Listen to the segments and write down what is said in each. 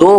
2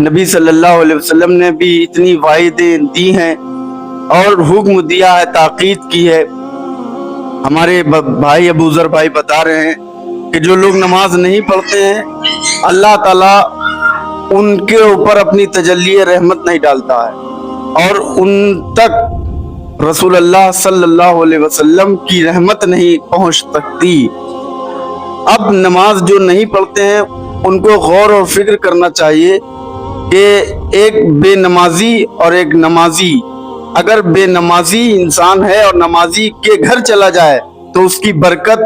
نبی صلی اللہ علیہ وسلم نے بھی اتنی وعدیں دی ہیں اور حکم دیا ہے، تاکید کی ہے۔ ہمارے بھائی ابو ذر بھائی بتا رہے ہیں کہ جو لوگ نماز نہیں پڑھتے ہیں اللہ تعالیٰ ان کے اوپر اپنی تجلی رحمت نہیں ڈالتا ہے اور ان تک رسول اللہ صلی اللہ علیہ وسلم کی رحمت نہیں پہنچ سکتی۔ اب نماز جو نہیں پڑھتے ہیں ان کو غور اور فکر کرنا چاہیے کہ ایک بے نمازی اور ایک نمازی، اگر بے نمازی انسان ہے اور نمازی کے گھر چلا جائے تو اس کی برکت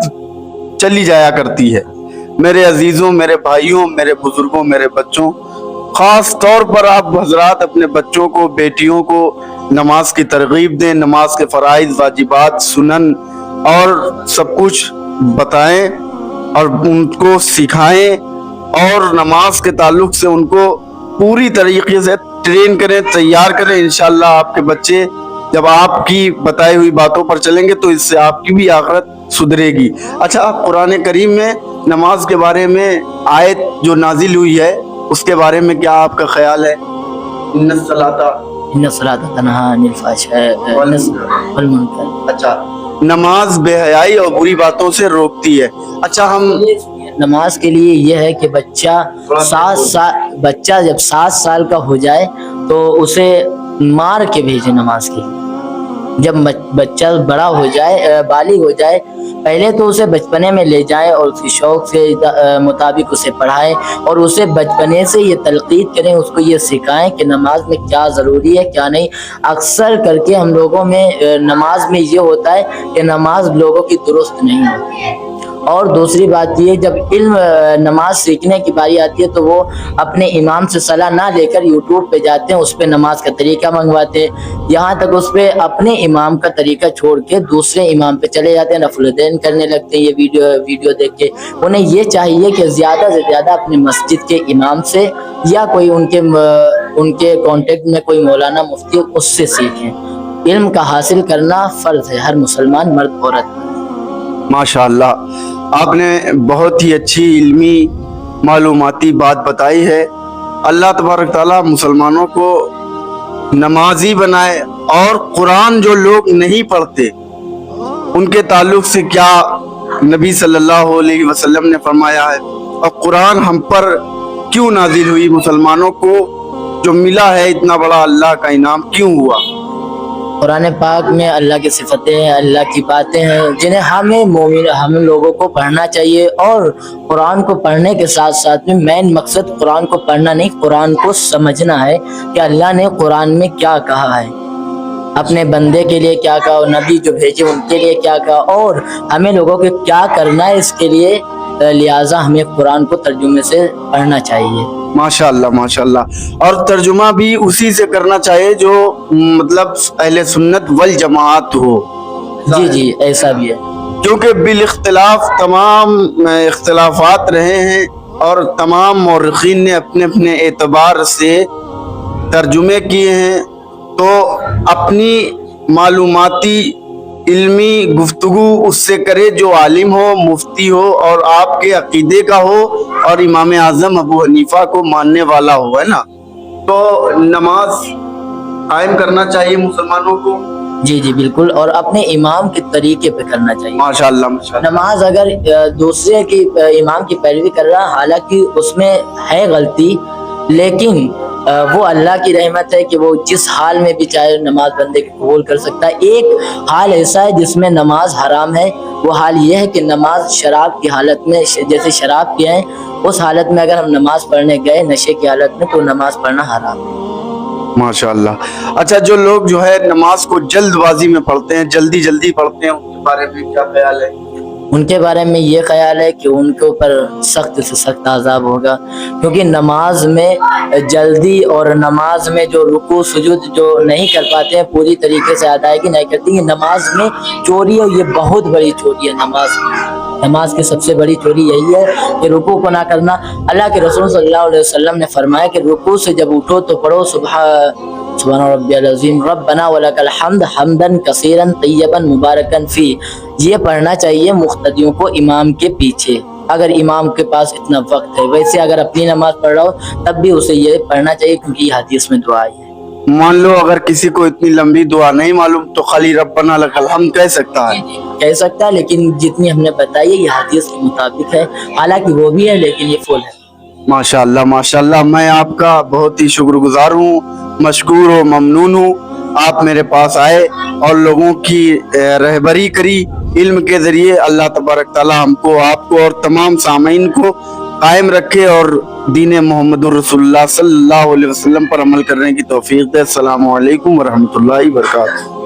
چلی جایا کرتی ہے۔ میرے عزیزوں، میرے بھائیوں، میرے بزرگوں، میرے بچوں، خاص طور پر آپ حضرات اپنے بچوں کو، بیٹیوں کو نماز کی ترغیب دیں، نماز کے فرائض، واجبات، سنن اور سب کچھ بتائیں اور ان کو سکھائیں اور نماز کے تعلق سے ان کو پوری طریقے سے ٹرین کریں، تیار کریں۔ انشاءاللہ آپ کے بچے جب آپ کی بتائی ہوئی باتوں پر چلیں گے تو اس سے آپ کی بھی آخرت سدھرے گی۔ اچھا، قرآن کریم میں نماز کے بارے میں آیت جو نازل ہوئی ہے اس کے بارے میں کیا آپ کا خیال ہے؟ ان الصلاۃ تنہا عن الفحشاء والمنکر۔ اچھا، نماز بے حیائی اور بری باتوں سے روکتی ہے۔ اچھا، ہم نماز کے لیے یہ ہے کہ بچہ جب 7 سال کا ہو جائے تو اسے مار کے بھیجے نماز کے لیے۔ جب بچہ بڑا ہو جائے، بالغ ہو جائے، پہلے تو اسے بچپنے میں لے جائیں اور اس کی شوق سے مطابق اسے پڑھائیں اور اسے بچپنے سے یہ تلقین کریں، اس کو یہ سکھائیں کہ نماز میں کیا ضروری ہے کیا نہیں۔ اکثر کر کے ہم لوگوں میں نماز میں یہ ہوتا ہے کہ نماز لوگوں کی درست نہیں ہوتی ہے۔ اور دوسری بات یہ، جب علم نماز سیکھنے کی باری آتی ہے تو وہ اپنے امام سے صلاح نہ لے کر یوٹیوب پہ جاتے ہیں، اس پہ نماز کا طریقہ منگواتے ہیں، یہاں تک اس پہ اپنے امام کا طریقہ چھوڑ کے دوسرے امام پہ چلے جاتے ہیں، نفل الدین کرنے لگتے ہیں یہ ویڈیو دیکھ کے۔ انہیں یہ چاہیے کہ زیادہ سے زیادہ اپنے مسجد کے امام سے یا کوئی ان کے کانٹیکٹ میں کوئی مولانا مفتی ہو اس سے سیکھیں۔ علم کا حاصل کرنا فرض ہے ہر مسلمان مرد عورت۔ ماشاءاللہ، آپ نے بہت ہی اچھی علمی معلوماتی بات بتائی ہے۔ اللہ تبارک تعالیٰ مسلمانوں کو نمازی بنائے، اور قرآن جو لوگ نہیں پڑھتے ان کے تعلق سے کیا نبی صلی اللہ علیہ وسلم نے فرمایا ہے، اور قرآن ہم پر کیوں نازل ہوئی، مسلمانوں کو جو ملا ہے اتنا بڑا اللہ کا انعام کیوں ہوا۔ قرآن پاک میں اللہ کی صفتیں ہیں، اللہ کی باتیں ہیں جنہیں ہم لوگوں کو پڑھنا چاہیے، اور قرآن کو پڑھنے کے ساتھ ساتھ میں مین مقصد قرآن کو پڑھنا نہیں، قرآن کو سمجھنا ہے کہ اللہ نے قرآن میں کیا کہا ہے، اپنے بندے کے لیے کیا کہا، نبی جو بھیجے ان کے لیے کیا کہا، اور ہمیں لوگوں کو کیا کرنا ہے اس کے لیے، لہٰذا ہمیں قرآن کو ترجمے سے پڑھنا چاہیے۔ ماشاءاللہ ماشاءاللہ، اور ترجمہ بھی اسی سے کرنا چاہیے جو مطلب اہل سنت والجماعت ہو۔ جی ایسا بھی ہے، کیونکہ بالاختلاف تمام اختلافات رہے ہیں اور تمام مورخین نے اپنے اپنے اعتبار سے ترجمے کیے ہیں، تو اپنی معلوماتی علمی گفتگو اس سے کرے جو عالم ہو، مفتی ہو اور آپ کے عقیدے کا ہو اور امام اعظم ابو حنیفہ کو ماننے والا ہو، ہے نا۔ تو نماز قائم کرنا چاہیے مسلمانوں کو۔ جی بالکل، اور اپنے امام کے طریقے پہ کرنا چاہیے۔ ماشاءاللہ ماشاءاللہ، نماز اگر دوسرے کی امام کی پیروی کر رہا، حالانکہ اس میں ہے غلطی، لیکن وہ اللہ کی رحمت ہے کہ وہ جس حال میں بھی چاہے نماز بندے کی قبول کر سکتا ہے۔ ایک حال ایسا ہے جس میں نماز حرام ہے، وہ حال یہ ہے کہ نماز شراب کی حالت میں، جیسے شراب پیا ہے اس حالت میں اگر ہم نماز پڑھنے گئے نشے کی حالت میں تو نماز پڑھنا حرام ہے۔ ماشاءاللہ۔ اچھا، جو لوگ جو ہے نماز کو جلد بازی میں پڑھتے ہیں، جلدی پڑھتے ہیں، ان کے بارے میں کیا خیال ہے؟ ان کے بارے میں یہ خیال ہے کہ ان کے اوپر سخت سے سخت عذاب ہوگا، کیونکہ نماز میں جلدی اور نماز میں جو رکوع سجود جو نہیں کر پاتے ہیں، پوری طریقے سے ادائیگی نہیں کرتی ہیں، نماز میں چوری ہے، یہ بہت بڑی چوری ہے۔ نماز کی سب سے بڑی چوری یہی ہے کہ رکوع کو نہ کرنا۔ اللہ کے رسول صلی اللہ علیہ وسلم نے فرمایا کہ رکوع سے جب اٹھو تو پڑھو سبحان ربی العظیم ربنا ولک الحمد حمدا کثیرا طیبا مبارکا فی، یہ پڑھنا چاہیے مقتدیوں کو امام کے پیچھے، اگر امام کے پاس اتنا وقت ہے. ویسے اگر اپنی نماز پڑھ رہا ہو تب بھی اسے یہ پڑھنا چاہیے کیونکہ یہ حدیث میں دعا ہے. مان لو اگر کسی کو اتنی لمبی دعا نہیں معلوم تو خالی ربنا لک الحمد کہہ سکتا ہے. کہہ سکتا ہے لیکن جتنی ہم نے بتائی ہے یہ حدیث کے مطابق ہے. حالانکہ وہ بھی ہے لیکن یہ فل ہے. ماشاءاللہ ماشاءاللہ، میں آپ کا بہت ہی شکر گزار ہوں، مشکور و ممنون ہوں. آپ میرے پاس آئے اور لوگوں کی رہبری کری علم کے ذریعے. اللہ تبارک تعالی ہم کو، آپ کو اور تمام سامعین کو قائم رکھے اور دین محمد رسول اللہ صلی اللہ علیہ وسلم پر عمل کرنے کی توفیق دے. السلام علیکم ورحمۃ اللہ وبرکاتہ.